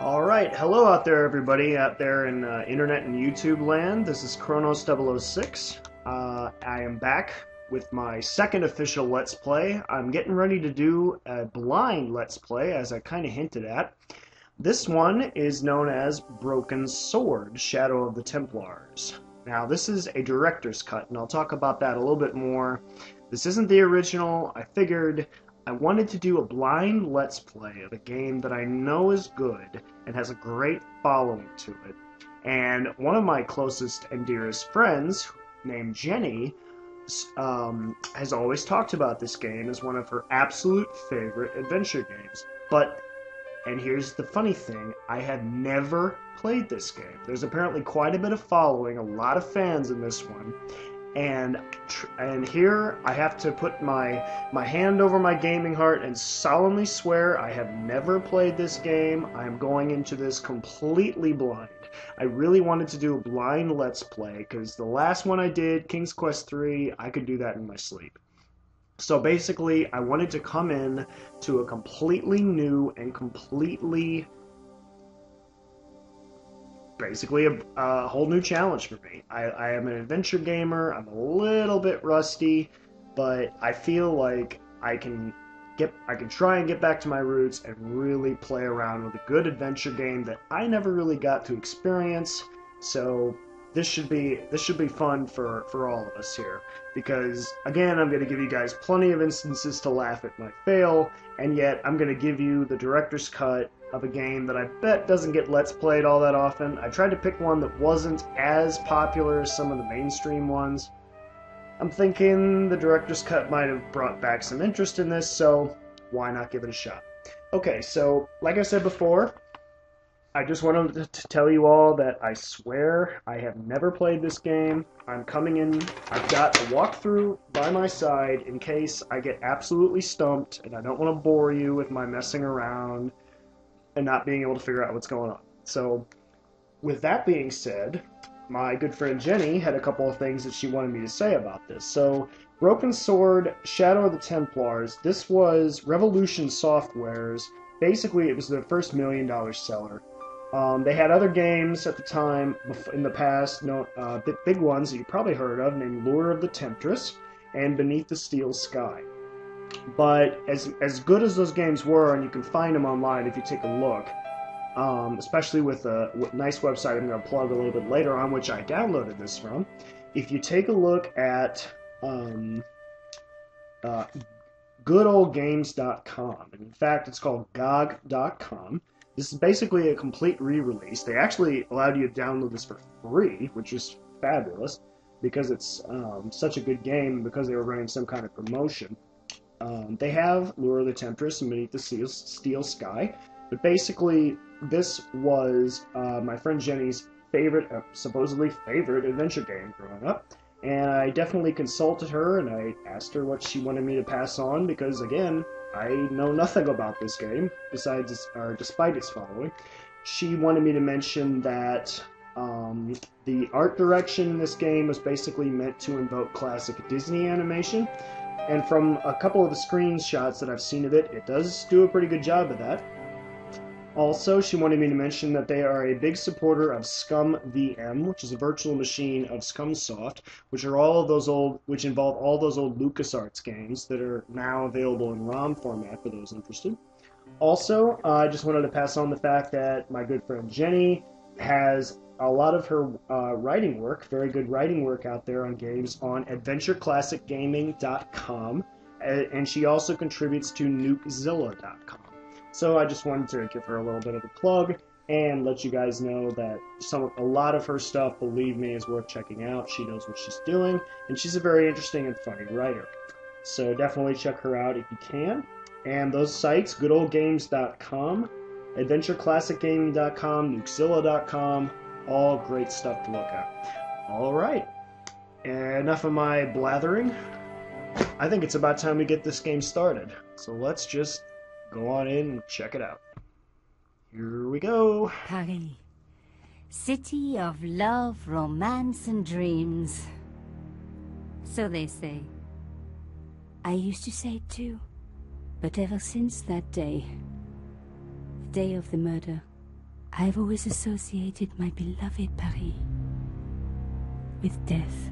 Alright, hello out there everybody out there in internet and YouTube land. This is Chronos 006. I am back with my second official Let's Play. I'm getting ready to do a blind Let's Play, as I kind of hinted at. This one is known as Broken Sword, Shadow of the Templars. Now this is a director's cut, and I'll talk about that a little bit more. This isn't the original. I figured I wanted to do a blind Let's Play of a game that I know is good and has a great following to it. And one of my closest and dearest friends, named Jenny, has always talked about this game as one of her absolute favorite adventure games. And here's the funny thing, I had never played this game. There's apparently quite a bit of following, a lot of fans in this one. And here I have to put my hand over my gaming heart and solemnly swear I have never played this game. I am going into this completely blind. I really wanted to do a blind Let's Play because the last one I did, King's Quest III, I could do that in my sleep. So basically, I wanted to come in to a completely new and basically a whole new challenge for me. I am an adventure gamer. I'm a little bit rusty, but I feel like I can try and get back to my roots and really play around with a good adventure game that I never really got to experience. So this should be fun for all of us here, because again, I'm going to give you guys plenty of instances to laugh at my fail, and yet I'm going to give you the director's cut of a game that I bet doesn't get Let's Played all that often. I tried to pick one that wasn't as popular as some of the mainstream ones. I'm thinking the director's cut might have brought back some interest in this, so why not give it a shot? Okay, so like I said before, I just wanted to tell you all that I swear I have never played this game. I'm coming in, I've got a walkthrough by my side in case I get absolutely stumped, and I don't want to bore you with my messing around and not being able to figure out what's going on. So, with that being said, my good friend Jenny had a couple of things that she wanted me to say about this. So, Broken Sword, Shadow of the Templars, this was Revolution Software's, basically it was their first $1 million seller. They had other games at the time, in the past, big ones that you probably heard of, named Lure of the Temptress and Beneath the Steel Sky. But as good as those games were, and you can find them online if you take a look, especially with a nice website I'm going to plug a little bit later on, which I downloaded this from. If you take a look at goodoldgames.com, and in fact it's called GOG.com, this is basically a complete re-release. They actually allowed you to download this for free, which is fabulous, because it's such a good game, because they were running some kind of promotion. They have Lure of the Temptress and Beneath the Steel Sky, but basically this was my friend Jenny's favorite, supposedly favorite adventure game growing up, and I definitely consulted her and I asked her what she wanted me to pass on, because again, I know nothing about this game despite its following. She wanted me to mention that the art direction in this game was basically meant to invoke classic Disney animation. And from a couple of the screenshots that I've seen of it, it does do a pretty good job of that. Also, she wanted me to mention that they are a big supporter of Scum VM, which is a virtual machine of Scumsoft, which involve all those old LucasArts games that are now available in ROM format for those interested. Also, I just wanted to pass on the fact that my good friend Jenny has a lot of her writing work, very good writing work out there on games, on AdventureClassicGaming.com, and she also contributes to NukeZilla.com. So I just wanted to give her a little bit of a plug and let you guys know that a lot of her stuff, believe me, is worth checking out. She knows what she's doing, and she's a very interesting and funny writer. So definitely check her out if you can. And those sites, goodoldgames.com, AdventureClassicGaming.com, NukeZilla.com, all great stuff to look at. Alright, enough of my blathering. I think it's about time we get this game started. So let's just go on in and check it out. Here we go. Paris, city of love, romance, and dreams. So they say. I used to say it too, but ever since that day, the day of the murder, I've always associated my beloved Paris with death.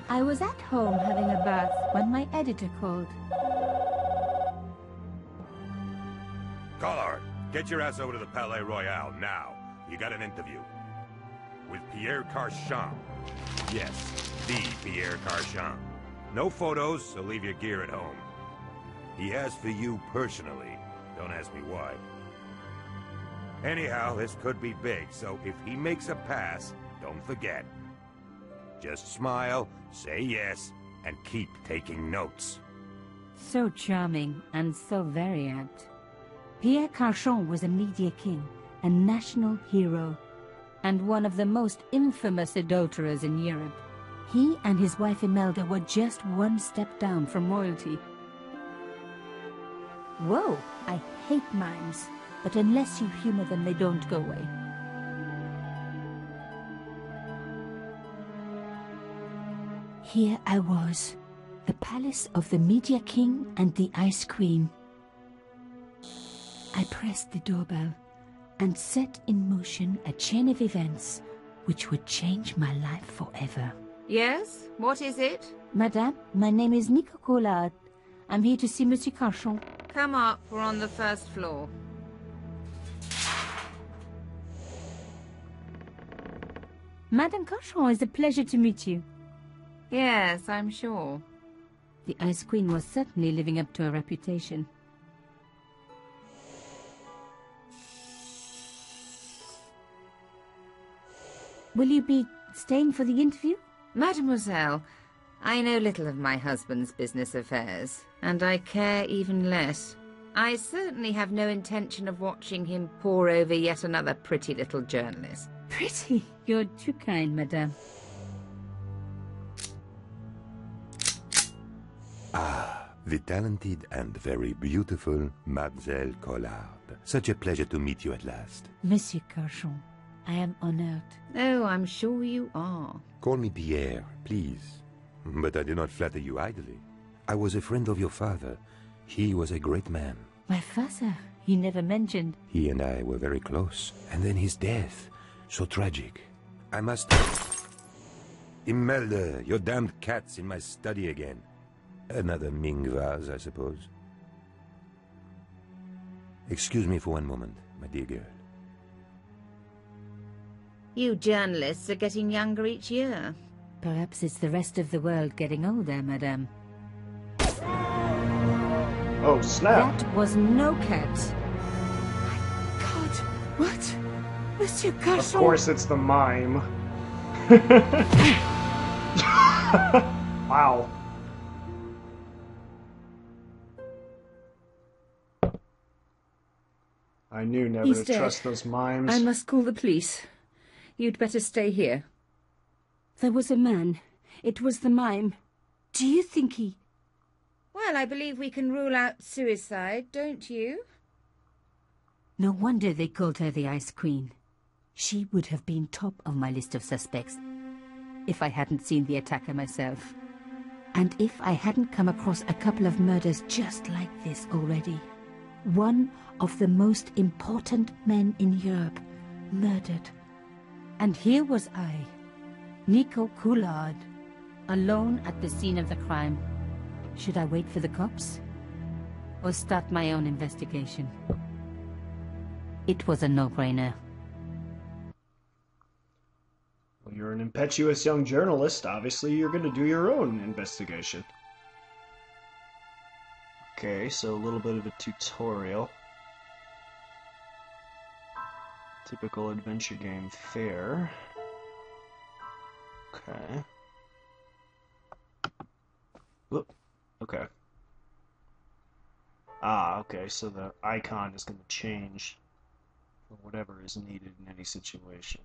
I was at home having a bath when my editor called. Collard, get your ass over to the Palais Royal now. You got an interview. With Pierre Carchon. Yes, the Pierre Carchon. No photos, so leave your gear at home. He asked for you personally. Don't ask me why. Anyhow, this could be big, so if he makes a pass, don't forget. Just smile, say yes, and keep taking notes. So charming and so very apt. Pierre Carchon was a media king, a national hero, and one of the most infamous adulterers in Europe. He and his wife Imelda were just one step down from royalty. Whoa, I hate mimes, but unless you humor them, they don't go away. Here I was, the palace of the Media King and the Ice Queen. I pressed the doorbell and set in motion a chain of events which would change my life forever. Yes? What is it? Madame, my name is Nico Collard. I'm here to see Monsieur Carchon. Come up, we're on the first floor. Madame Carchon, it's a pleasure to meet you. Yes, I'm sure. The Ice Queen was certainly living up to her reputation. Will you be staying for the interview? Mademoiselle, I know little of my husband's business affairs, and I care even less. I certainly have no intention of watching him pore over yet another pretty little journalist. Pretty? You're too kind, madame. Ah, the talented and very beautiful Mademoiselle Collard. Such a pleasure to meet you at last. Monsieur Carchon, I am honored. Oh, I'm sure you are. Call me Pierre, please. But I do not flatter you idly. I was a friend of your father. He was a great man. My father, he never mentioned. He and I were very close. And then his death. So tragic. I must... Imelda, your damned cat's in my study again. Another Ming vase, I suppose. Excuse me for one moment, my dear girl. You journalists are getting younger each year. Perhaps it's the rest of the world getting older, madame. Oh, snap. That was no cat. God, what? Monsieur Carchon? Of course it's the mime. Wow. I knew never He's to dead. trust those mimes. I must call the police. You'd better stay here. There was a man. It was the mime. Do you think he... Well, I believe we can rule out suicide, don't you? No wonder they called her the Ice Queen. She would have been top of my list of suspects if I hadn't seen the attacker myself. And if I hadn't come across a couple of murders just like this already. One of the most important men in Europe murdered. And here was I, Nico Collard, alone at the scene of the crime. Should I wait for the cops? Or start my own investigation? It was a no-brainer. Well, you're an impetuous young journalist. Obviously, you're going to do your own investigation. Okay, so a little bit of a tutorial. Typical adventure game fare. Okay. Whoop. Okay. Ah, okay, so the icon is going to change for whatever is needed in any situation.